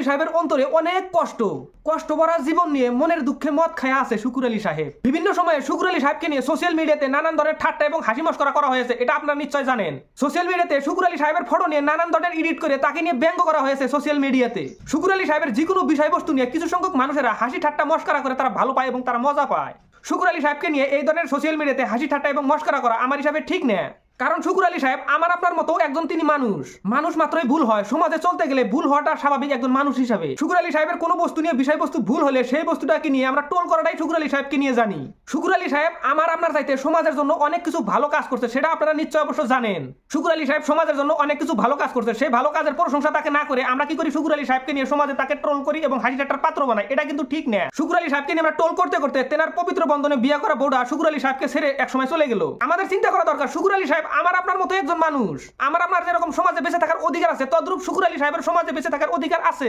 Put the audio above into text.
আলী সাহেবের অন্তরে অনেক কষ্ট ভরা জীবন নিয়ে মনের দুঃখে মদ খায়া আছে শুকুর আলী সাহেব। বিভিন্ন সময়ে শুকুর আলী সাহেবকে নিয়ে সোশ্যাল মিডিয়াতে নানান ধরনের ঠাট্টা এবং হাসি মশকরা করা হয়েছে, এটা আপনারা নিশ্চয় জানেন। সোশ্যাল মিডিয়াতে শুকুর আলী সাহেবের ফটো নিয়ে নানান ধরনের এডিট করে তাকে নিয়ে ব্যঙ্গ করা হয়েছে সোশ্যাল মিডিয়াতে। শুকুর আলী সাহেবের যে কোনো বিষয়বস্তু নিয়ে কিছু সংখ্যক মানুষেরা হাসি ঠাট্টা মশকরা করে তারা ভালো পায় এবং তারা মজা পায়। শুকুর আলী সাহেবকে নিয়ে এই ধরনের সোশ্যাল মিডিয়াতে হাসি ঠাট্টা এবং মশকরা করা আমার হিসাবে ঠিক না। কারণ শুকুর আলী সাহেব আমার আপনার মতো একজন তিনি মানুষ মাত্রই ভুল হয়, সমাজে চলতে গেলে ভুল হওয়াটা স্বাভাবিক একজন মানুষ হিসাবে। শুকুর আলী সাহেবের কোনো বস্তু নিয়ে বিষয়বস্তু ভুল হলে সেই বস্তুটাকে নিয়ে আমরা টোল করাটাই শুকুর আলী সাহেবকে নিয়ে জানি। শুকুর আলী সাহেব আমার আপনার চাইতে সমাজের জন্য অনেক কিছু ভালো কাজ করছে, সেটা আপনারা নিশ্চয় অবশ্য জানেন। শুকুর আলী সাহেব সমাজের জন্য অনেক কিছু ভালো কাজ করছে, সেই ভালো কাজের প্রশংসা তাকে না করে আমরা কি করি, শুকুর আলী সাহেবকে নিয়ে সমাজে তাকে ট্রোল করি এবং হাসি ঠাট্টার পাত্র বানাই, এটা কিন্তু ঠিক না। শুকুর আলী সাহেবকে নিয়ে আমরা ট্রোল করতে করতে তেনার পবিত্র বন্ধনে বিয়ে করা বউটা শুকুর আলী সাহেবকে ছেড়ে একসময় চলে গেল। আমাদের চিন্তা করা দরকার, শুকুর আলী সাহেব আমার আপনার মতো একজন মানুষ। আমার আপনার যেরকম সমাজে বেঁচে থাকার অধিকার আছে, তদ্রূপ শুকুর আলী সাহেবের সমাজে বেঁচে থাকার অধিকার আছে।